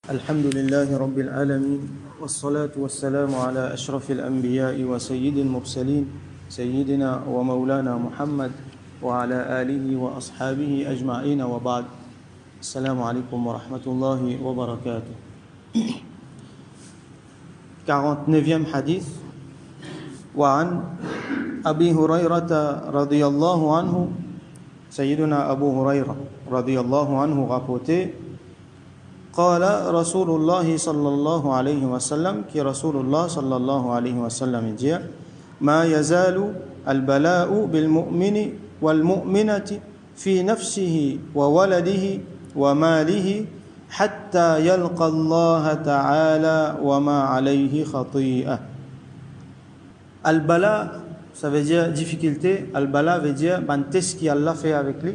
الحمد لله رب العالمين والصلاة والسلام على أشرف الأنبياء وسيد المرسلين سيدنا ومولانا محمد وعلى آله وأصحابه أجمعين وبعد السلام عليكم ورحمة الله وبركاته 49e hadith وعن أبي هريرة رضي الله عنه سيدنا أبو هريرة رضي الله عنه rapporté قال رسول الله صلى الله عليه وسلم كي رسول الله صلى الله عليه وسلم dit ما يزال البلاء بالمؤمن والمؤمنة في نفسه وولده وماله حتى يلقى الله تعالى وما عليه خطيئة. Al-Bala, ça veut dire difficulté. Al-Bala veut dire un test qui Allah fait avec lui.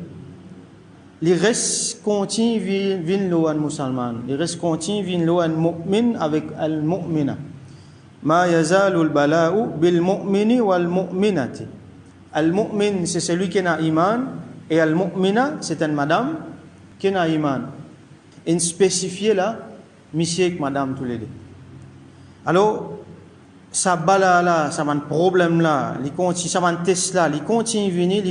Les restes continue viennent lo an musulman. Les restes continue viennent lo an mu'min avec al-mu'mina. Ma yazalu al-bala'u bil mu'mini wal mu'minati. Al-mu'min c'est celui qui a iman et al-mu'mina c'est une madame qui a iman. Et spécifié là, monsieur et madame tous les deux. Alors ça bala là, ça un problème là, il continue, ça un test là, il continue venir.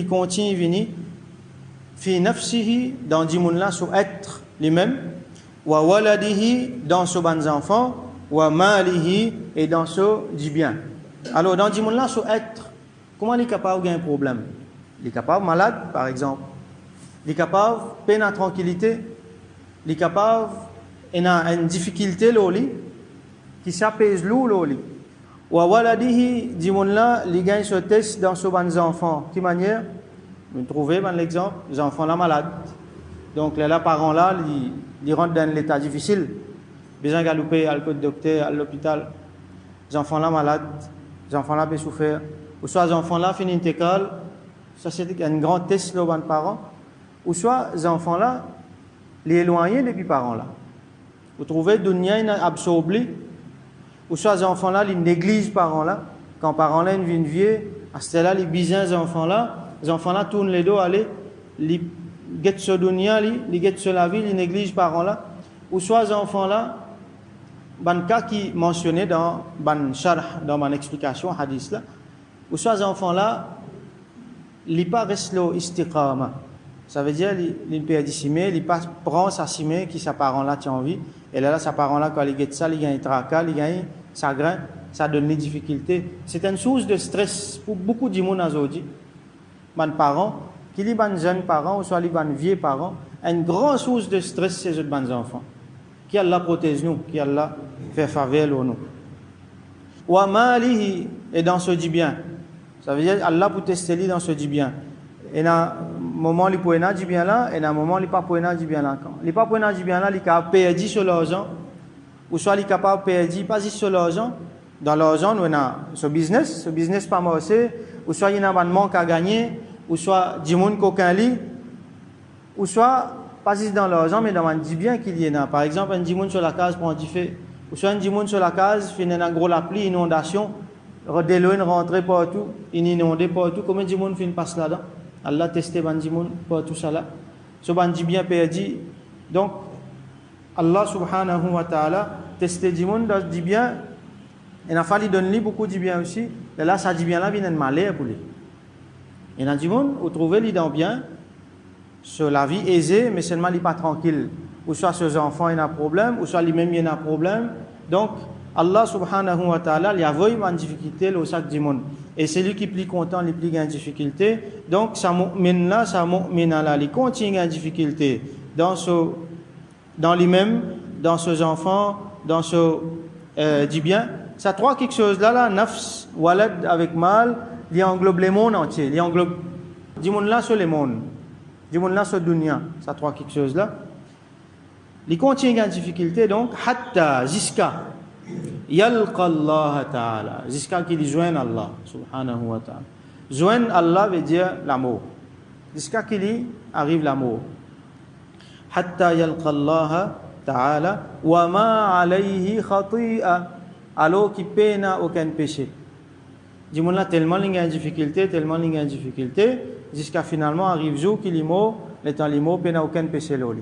Fi nafsihi dans dimoun là sur être lui-même, wa waladihi dans ses bons enfants, wa malihi et dans ce du bien. Alors dans dimoun là sur être, comment il est capable d'avoir un problème? Il est capable malade par exemple, il est capable peine à tranquillité, il est capable il a une difficulté loli qui s'apaise loli. Wa waladihi dimoun là il gagne ce test dans ses bons enfants. Qui manière? Vous trouvez l'exemple, les enfants là malades. Donc les parents là, ils rentrent dans l'état difficile. Besoin galoper à le docteur, à l'hôpital. Les enfants là malades, les enfants là peuvent souffrir. Ou soit les enfants là finissent l'école, ça c'est un grand test là aux parents. Ou soit les enfants là, les éloignés depuis parents là. Vous trouvez dunya absorbé. Ou soit les enfants là, ils négligent parents là. Quand parents là viennent vieux, à ce là, les bisins les enfants là tournent les dos, allez, ils guettent ce dunya, ils guettent sur la vie, ils négligent parents là. Ou soit les enfants là, ban cas qui mentionné dans ban sharh, dans mon explication hadith là, ou soit les enfants là, ils pas restent là istiqama. Ça veut dire ils perdent simé, ils pas prend sa simé qui sa parent là tient envie, et là sa parent là quand ils guettent ça, ils gagnent tracas, ils gagnent chagrin, ça donne des difficultés. C'est une source de stress pour beaucoup de monde aujourd'hui. Ban parents, qui les ban jeunes parents ou soit les ban vieux parents, une grande source de stress ces autres ban enfants. Qui Allah protège nous, qui Allah fait faveur à nous. Wa malihi et dans ce dit bien. Ça veut dire Allah pour tester lui dans ce dit bien. Et dans moment il peut dire bien là, et dans moment il pas peut dire bien là. Il pas peut dire bien là, il capable perdre sur l'argent ou soit il capable perdre pas sur l'argent. Dans l'argent, nous avons ce business pas marché, ou soit il y a un manque à gagner, ou soit du monde qu'aucun lit, ou soit pas juste dans l'argent, mais dans un bien qu'il y a. Par exemple, un dimoun sur la case prend du fait, ou soit un dimoun sur la case finit un gros la pluie, inondation, de l'eau rentrer partout, inondé partout. Combien de dimoun finit passe là-dedans? Allah testé un dimoun partout ça là. Ce ban bien perdu. Donc, Allah subhanahu wa ta'ala testé dimoun dans du bien. Et il fallu donner beaucoup de bien aussi. Et là, ça dit bien là, il y a un malheur pour lui. Et dans le monde, vous trouvez les dents bien, sur la vie aisée, mais seulement il n'est pas tranquille. Ou soit ses enfants, il y a un problème, ou soit lui-même, il y a un problème. Donc, Allah subhanahu wa ta'ala, il y a vraiment une difficulté au sac du monde. Et c'est lui qui est plus content, il plus gagne difficulté. Donc, ça mu'min là, ça mu'mina là, il continue à difficulté dans lui-même, dans ses enfants, dans ce du bien. Ça trois quelque chose là, nafs, walad avec mal, il englobe les mondes entiers, il englobe du monde là sur les mondes, du monde là sur dunya, ça trois quelque chose là. Il continue en difficulté donc, hatta jusqu'à yalqa Allah ta'ala, jusqu'à qu'il joigne Allah subhanahu wa ta'ala. Joindre Allah veut dire l'amour. Jusqu'à qu'il arrive l'amour. Hatta yalqa Allah ta'ala wa ma alayhi khati'a. Alors qu'il peine aucun péché. Dis-moi là tellement il y a une difficulté, jusqu'à finalement arrive jour qu'il est mort, l'étant il mort peine aucun péché loli.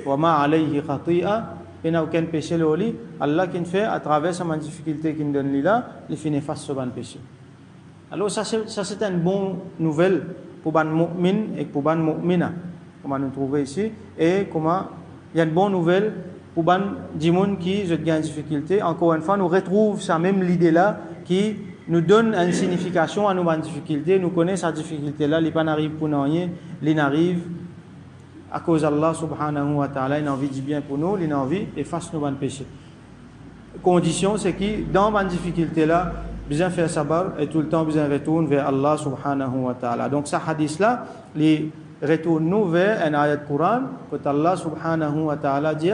Wa ma alayhi khati'a il n'a aucun péché le lit, Allah qui fait à travers sa difficulté qu'il donne là, il finit face sur ban péché. Alors ça c'est une bonne nouvelle pour ban mu'min et pour ban mu'mina, comment nous trouver ici, et comment il y a une bonne nouvelle pour ban dimoun qui je gagne difficulté. Encore une fois, nous retrouvons ça même l'idée là qui nous donne une signification à nos difficultés. Nous connaissons sa difficulté là, il pas n'arrive pour rien, il n'arrive à cause d'Allah subhanahu wa ta'ala, il a envie du bien pour nous, il a envie efface nos péchés. Condition, c'est que dans ma difficulté là, besoin faire sabar et tout le temps besoin retourner vers Allah subhanahu wa ta'ala. Donc, ce hadith là, les retourne nous vers un ayat Coran, que Allah subhanahu wa ta'ala dit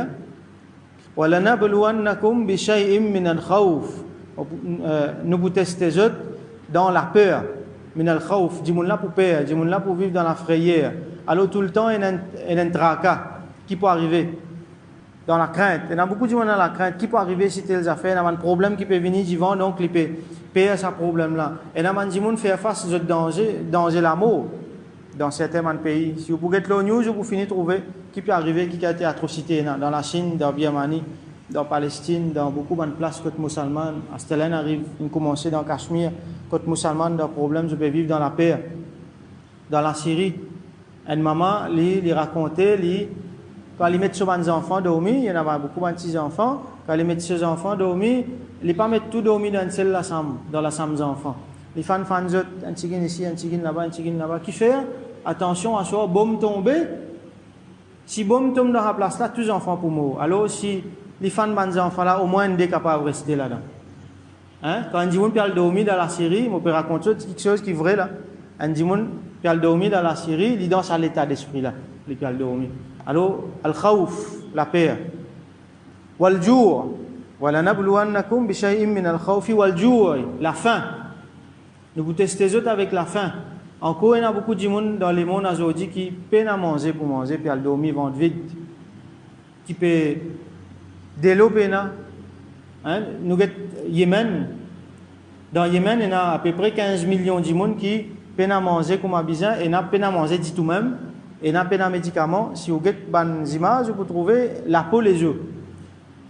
وَلَنَبْلُوَنَّكُمْ بِشَيْءٍ مِّنَ الْخَوْفِ nous vous testez dans la peur, min al-khawf, dis-moi là pour peur, dis-moi là pour vivre dans la frayeur. Alors tout le temps, il y a un tracas qui peut arriver dans la crainte. Il y a beaucoup de gens dans la crainte qui peut arriver si telles affaires, il y a un problème qui peut venir du vent, donc il peut payer ce problème-là. Et il y a des gens qui font face à ce danger la mort dans certains pays. Si vous pouvez être le news, vous finissez de trouver qui peut arriver, qui a été atrocité dans la Chine, dans Birmanie, dans la Palestine, dans beaucoup de places côté musulman. À ce temps-là, arrive, il commence dans le Cachemire, côté musulman, dans le problème, je peux vivre dans la paix. Dans la Syrie, une maman, lui racontait, quand il met ses enfants dormir, il y en a beaucoup de petits enfants, quand il met ses enfants dormir, il ne pas mettre tout dormir dans une seule chambre, dans la chambre des enfants. Les fans un petit ici, un petit là-bas, un petit là-bas. Qui fait attention à soi, bombe tomber. Si bombe tombe dans la place là, tous les enfants pour mourir. Alors si les fans des enfants là, au moins ils sont capables de rester là-dedans. Hein? Quand un dimoun peut dormir dans la Syrie, on peut raconter quelque chose qui est vrai là. Un dimoun peut dormir dans la Syrie, il est dans cet état d'esprit là, il peut dormir. Alors, al-khawf, la peur. Wal-jour, وَلَنَبْلُوَنَّكُمْ بِشَيْءٍ مِّنَ الْخَوْفِ وَالْجُوعِ, la faim. Nous vous testez avec la faim. Encore, il y a beaucoup de gens dans le monde aujourd'hui qui peinent à manger pour manger, puis à dormir ventre vide. Qui peut développer. Nous avons Yémen. Dans Yémen, il y a à peu près 15 millions de gens qui peinent à manger comme besoin et n'a peinent à manger du tout même. Et n'a peinent à médicaments. Si vous regardez des images, vous trouvez la peau les yeux.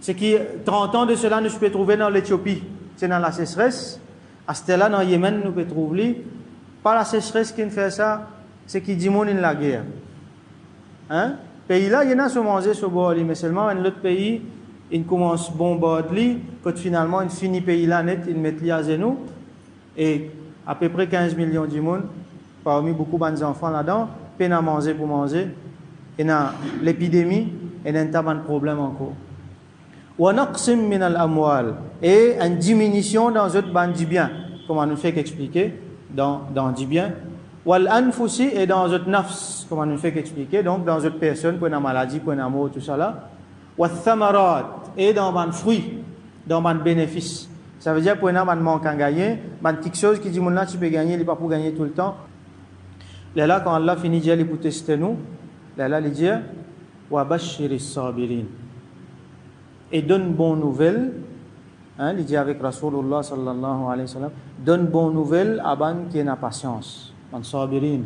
C'est que 30 ans de cela, nous pouvons trouver dans l'Éthiopie. C'est dans la sécheresse. À ce là dans le Yémen, nous pouvons trouver, pas la sécheresse qui fait ça, c'est qui diminue la guerre. Hein? Pays là, il y en a qui manger sur bord, mais seulement dans l'autre pays, ils commencent à bombarder, quand finalement, ils finissent le pays là net, ils mettent les à genoux, et à peu près 15 millions de monde, parmi beaucoup d'enfants là-dedans, peine à manger pour manger, et dans l'épidémie, et il y a un tas de problèmes encore. وَنَقْسِمْ مِنَ الْأَمْوَالِ, et une diminution dans notre bande du bien, comme on nous fait expliquer dans du bien. وَالْأَنْفُسِ, et dans notre nafs, comme on nous fait expliquer, donc dans notre personne, pour une maladie, pour un mort, tout ça là. وَالثَّمَرَاتِ, et dans un fruit, dans un bénéfice. Ça veut dire pour un manque à gagner, quelque chose qui dit là tu peux gagner, il n'est pas pour gagner tout le temps. Là, quand Allah finit de dire, il peut tester nous, là, il dit وَبَشِّرِ الصَّابِرِينَ, et donne bonne nouvelle, il dit avec Rasulullah sallallahu alayhi wa sallam, donne bonne nouvelle à ban qui n'a patience, ban sabirin.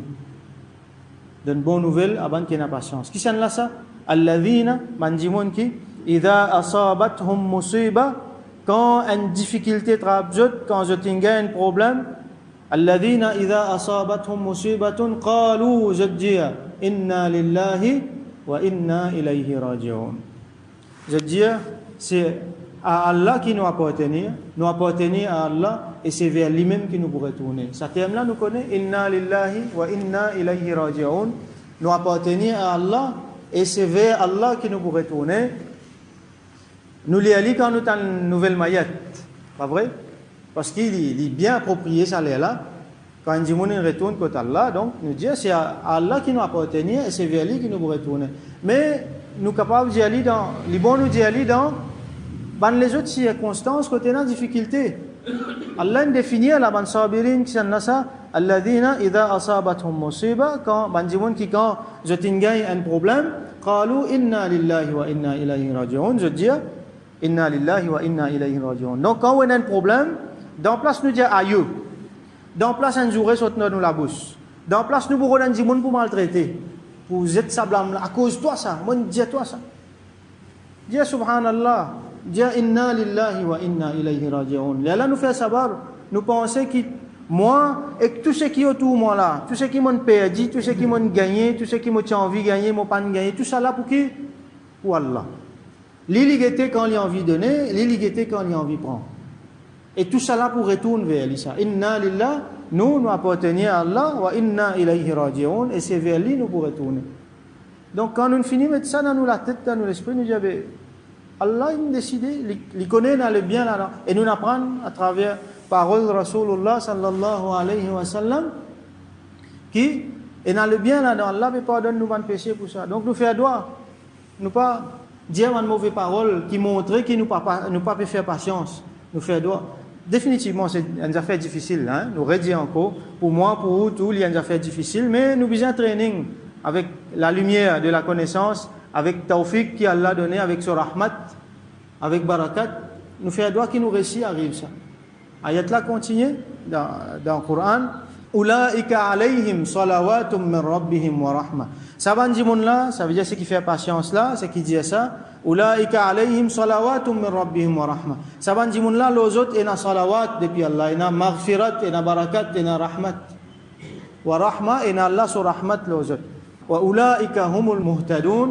Donne bonne nouvelle à ban qui n'a patience. Qui c'est là ça? Alladhina, man dimon qui, idha asabathum musiba, quand une difficulté traverse, quand je tinga un problème, alladhina idha asabathum musibatun qalu jaddiya inna lillahi wa inna ilayhi raji'un. Je veux dire, c'est à Allah qui nous appartenir à Allah, et c'est vers lui-même qui nous pourrait tourner. Ce terme-là, nous connaissons, inna lillahi wa inna ilayhi raji'un. Nous appartenir à Allah, et c'est vers Allah qui nous pourrait tourner. Nous lisons quand nous avons une nouvelle maillette, pas vrai? Parce qu'il est bien approprié ça là. Quand on dit qu'on retourne contre Allah, donc nous disons c'est à Allah qui nous appartenir, et c'est vers lui qui nous pourrait tourner. Mais nous sommes capables d'y aller dans, les bons nous d'y aller dans les autres circonstances côté dans difficulté. Allah définit la ban sabirin qui sont ça, alladhina idha asabathum musiba, quand quand je tingagne un problème, qalu inna lillahi wa inna ilayhi raji'un, je dis inna lillahi wa inna ilayhi raji'un. Donc quand on a un problème, dans place nous dit aïe, dans place un jour saute nous la bouche, dans place nous bourreau d'un dimoun pour maltraiter. Vous êtes ça blâme à cause de toi ça, moi je dis toi ça. Dia subhanallah, dia inna lillahi wa inna ilayhi raji'un. Là nous fait savoir, nous pensons que moi et tout ce qui est autour de moi là, tout ce qui m'ont perdu, tout ce qui m'ont gagné, tout ce qui m'ont envie de gagner, m'ont pas gagné, tout ça là pour qui? Pour Allah. L'illigité quand il a envie de donner, l'illigité quand il a envie de prendre. Et tout ça là pour retourner vers lui. Inna lillah, nous appartenons à Allah, wa inna ilayhi raji'un, et c'est vers lui nous pour retourner. Donc quand nous finissons de mettre ça dans la tête, dans l'esprit, nous disons, Allah il décide, il connaît dans le bien là, et nous apprenons à travers parole de Rasulullah sallallahu alayhi wa sallam, qui est dans le bien là, Allah ne pardonne nous de péché pour ça. Donc nous faisons droit, nous pas dire une mauvaise parole qui montre que nous pas faire patience, nous faisons droit. Définitivement, c'est une affaire difficile, hein? Nous redisons encore, pour moi, pour vous, tout, il y a une affaire difficile, mais nous besoin de training avec la lumière de la connaissance, avec tawfiq qui Allah a donné, avec son rahmat, avec barakat, nous faisons droit qui nous réussit arrive ça. Ayat là continue dans le Coran. Ulaika alayhim salawatum min rabbihim wa rahma. Ça va dire là, ça veut dire ce qui fait patience là, c'est qui dit ça. Ulaika alayhim salawatum min rabbihim wa rahma. Ça va dire là, les autres ina salawat depuis Allah, ina maghfirat, ina barakat, ina rahmat. Wa rahma ina Allah sur rahmat les autres. Wa ulaika humul muhtadun.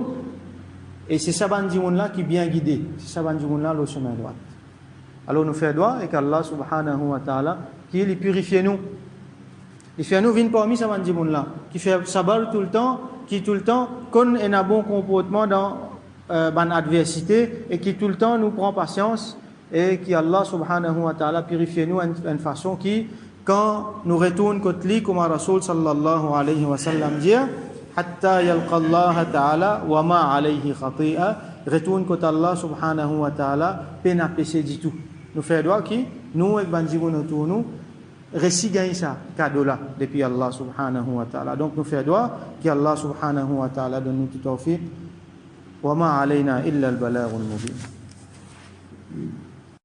Et c'est ça va dire là qui bien guidé. C'est ça va dire là le chemin droit. Alors nous faisons droit et qu'Allah subhanahu wa ta'ala qui les purifie nous. Les fait nous viennent parmi ça va dire là qui fait sabar tout le temps, qui tout le temps qu'on ait un bon comportement dans l'adversité et qui tout le temps nous prend patience et qui Allah subhanahu wa ta'ala purifie nous d'une façon qui quand nous retournons côté lui comme Rasul sallallahu alayhi wa sallam dit hatta yalqa Allah ta'ala wa ma alayhi khati'a retourne côté Allah subhanahu wa ta'ala peine à pécher du tout. Nous faisons droit qui nous avec bandiboun autour nous récit gagne ça cadeau là depuis Allah subhanahu wa ta'ala. Donc nous faisons droit qu'Allah subhanahu wa ta'ala donne nous tout tawfiq wa ma alayna illa al-balagh al-mubin.